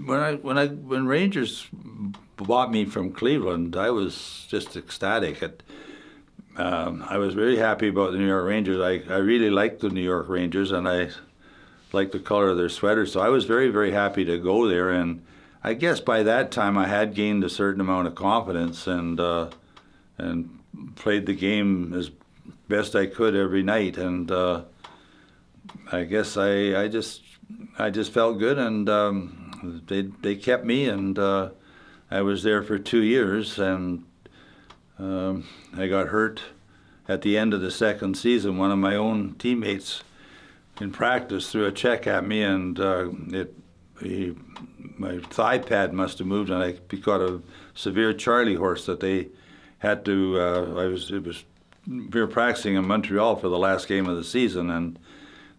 when Rangers bought me from Cleveland, I was just ecstatic. I was very happy about the New York Rangers. I really liked the New York Rangers, and I liked the color of their sweaters. So I was very, very happy to go there. And I guess by that time I had gained a certain amount of confidence and played the game as best I could every night. And I guess I just felt good, and they kept me, and I was there for 2 years, and I got hurt at the end of the second season. One of my own teammates in practice threw a check at me, and my thigh pad must have moved, and I got a severe Charlie horse that they had to. We were practicing in Montreal for the last game of the season, and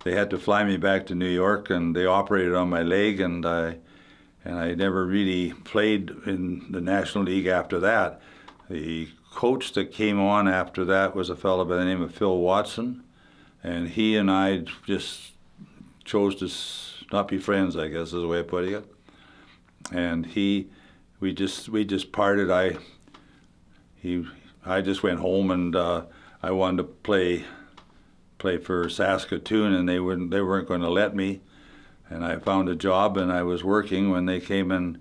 they had to fly me back to New York, and they operated on my leg, and I never really played in the National League after that. The coach that came on after that was a fellow by the name of Phil Watson, and he and I just chose to not be friends, I guess is the way of putting it. And we just parted. I just went home, and I wanted to play for Saskatoon, and they weren't going to let me. And I found a job, and I was working when they came in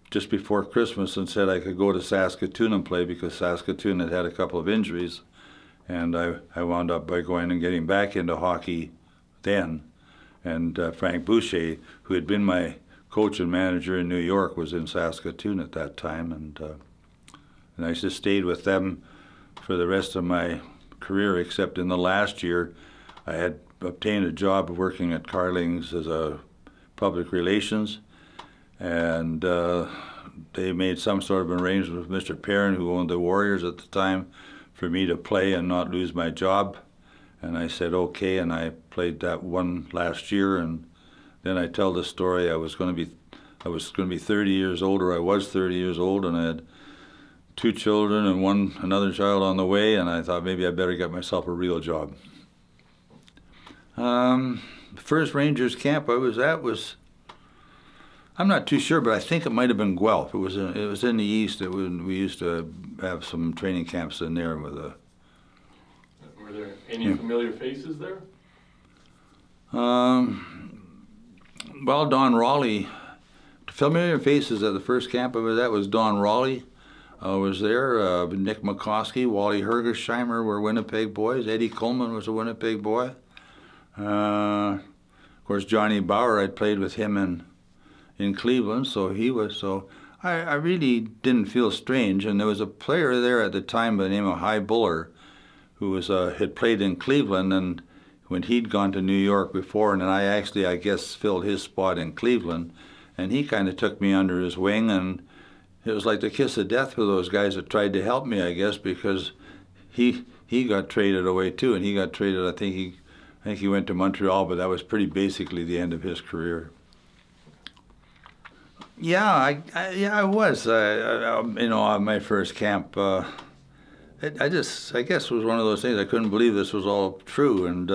just before Christmas and said I could go to Saskatoon and play, because Saskatoon had a couple of injuries. And I wound up by going and getting back into hockey then. And Frank Boucher, who had been my coach and manager in New York, was in Saskatoon at that time. And I just stayed with them for the rest of my career, except in the last year I had obtained a job working at Carling's as a public relations, and they made some sort of arrangement with Mr. Perrin, who owned the Warriors at the time, for me to play and not lose my job. And I said okay, and I played that one last year. And then I tell the story. I was going to be 30 years old, or I was 30 years old, and I had 2 children and another child on the way, and I thought maybe I better get myself a real job. The first Rangers camp I was at I'm not too sure, but I think it might have been Guelph. It was in the east. We used to have some training camps in there with a. Were there any familiar faces there? Well, Don Raleigh. Familiar faces at the first camp I was at was Don Raleigh. Was there. Nick McCoskey, Wally Hergesheimer were Winnipeg boys. Eddie Coleman was a Winnipeg boy. Of course, Johnny Bauer, I'd played with him in Cleveland, so he was. So I really didn't feel strange. And there was a player there at the time by the name of High Buller, who had played in Cleveland, and when he'd gone to New York before, and I guess, filled his spot in Cleveland, and he kind of took me under his wing, and it was like the kiss of death for those guys that tried to help me, I guess, because he got traded away too, and he got traded. I think he went to Montreal, but that was pretty basically the end of his career. Yeah, I was. On my first camp, I guess it was one of those things. I couldn't believe this was all true, and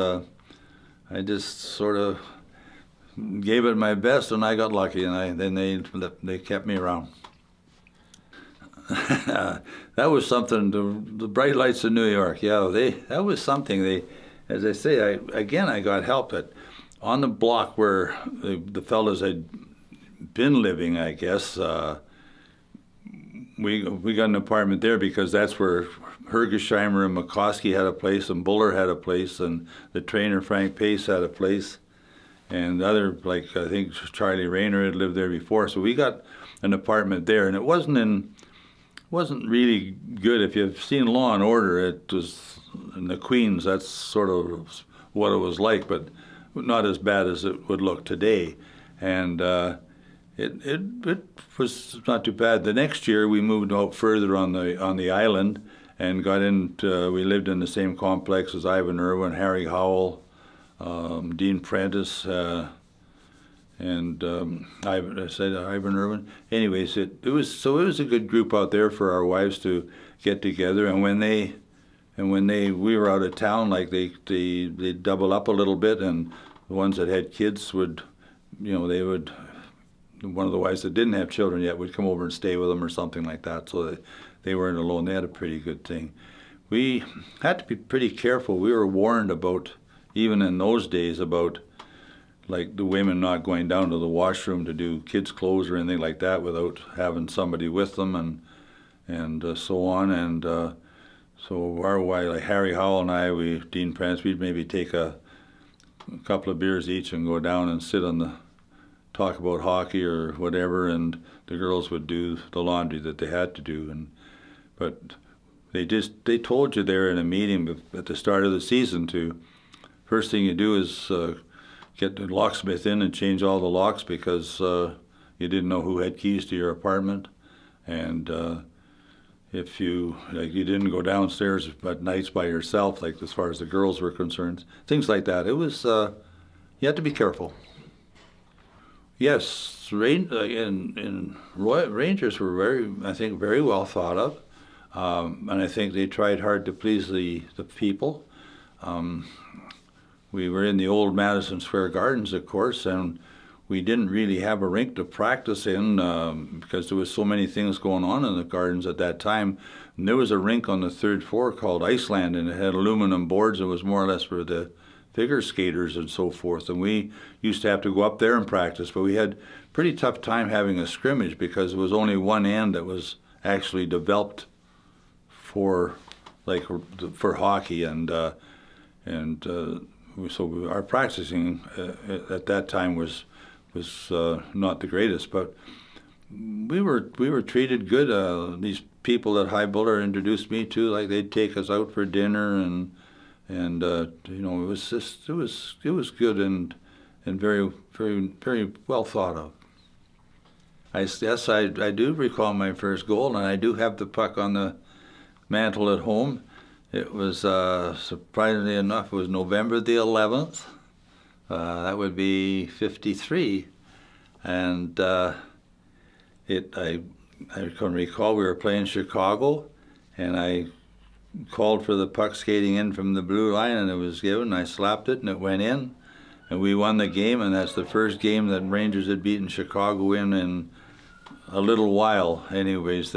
I just sort of gave it my best, and I got lucky, and then they kept me around. That was something. The bright lights of New York. Yeah, that was something. As I say, I got help on the block where the fellas had been living. I guess we got an apartment there because that's where Hergesheimer and McCoskey had a place, and Buller had a place, and the trainer Frank Pace had a place, and other, like I think Charlie Rayner had lived there before. So we got an apartment there, and it wasn't really good. If you've seen Law and Order, it was in the Queens. That's sort of what it was like, but not as bad as it would look today. And it was not too bad. The next year we moved out further on the island and got into. We lived in the same complex as Ivan Irwin, Harry Howell, Dean Prentice. And Ivan Irwin. Anyways, it was a good group out there for our wives to get together. And when we were out of town, like they'd double up a little bit, and the ones that had kids would one of the wives that didn't have children yet would come over and stay with them or something like that, so that they weren't alone. They had a pretty good thing. We had to be pretty careful. We were warned about, even in those days, about like the women not going down to the washroom to do kids' clothes or anything like that without having somebody with them, and so on. And so our wife, like Harry Howell and I, Dean Prance, we'd maybe take a couple of beers each and go down and sit on the talk about hockey or whatever, and the girls would do the laundry that they had to do. But they told you there in a meeting at the start of the season to first thing you do is get the locksmith in and change all the locks, because you didn't know who had keys to your apartment, and if you didn't go downstairs at nights by yourself, like as far as the girls were concerned, things like that. It was you had to be careful. Yes, Rangers were very well thought of, and I think they tried hard to please the people. We were in the old Madison Square Gardens, of course, and we didn't really have a rink to practice in because there was so many things going on in the gardens at that time. And there was a rink on the third floor called Iceland, and it had aluminum boards. It was more or less for the figure skaters and so forth. And we used to have to go up there and practice, but we had pretty tough time having a scrimmage because there was only one end that was actually developed for hockey, and so our practicing at that time was not the greatest, but we were treated good. These people that High Buller introduced me to, like they'd take us out for dinner, and it was good and very very well thought of. I do recall my first goal, and I do have the puck on the mantle at home. It was surprisingly enough, it was November the 11th. That would be 1953, and I can recall we were playing Chicago, and I called for the puck skating in from the blue line, and it was given. I slapped it, and it went in, and we won the game. And that's the first game that Rangers had beaten Chicago in a little while, anyways.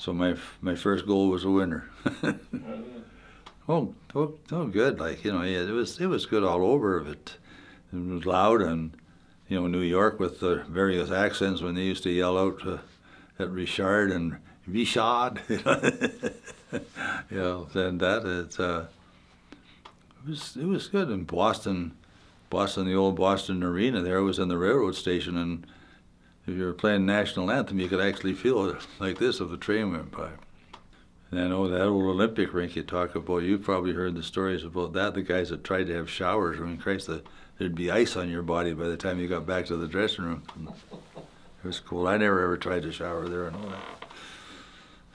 So my first goal was a winner. Oh, good. It was good all over. It was loud, and New York with the various accents when they used to yell out at Richard and Richard, and that it was good. In Boston, the old Boston Arena there was in the railroad station, and if you were playing national anthem, you could actually feel it like this if the train went by. And I know that old Olympic rink you talk about, you've probably heard the stories about that, the guys that tried to have showers. I mean, Christ, there'd be ice on your body by the time you got back to the dressing room. It was cool. I never ever tried to shower there and all that.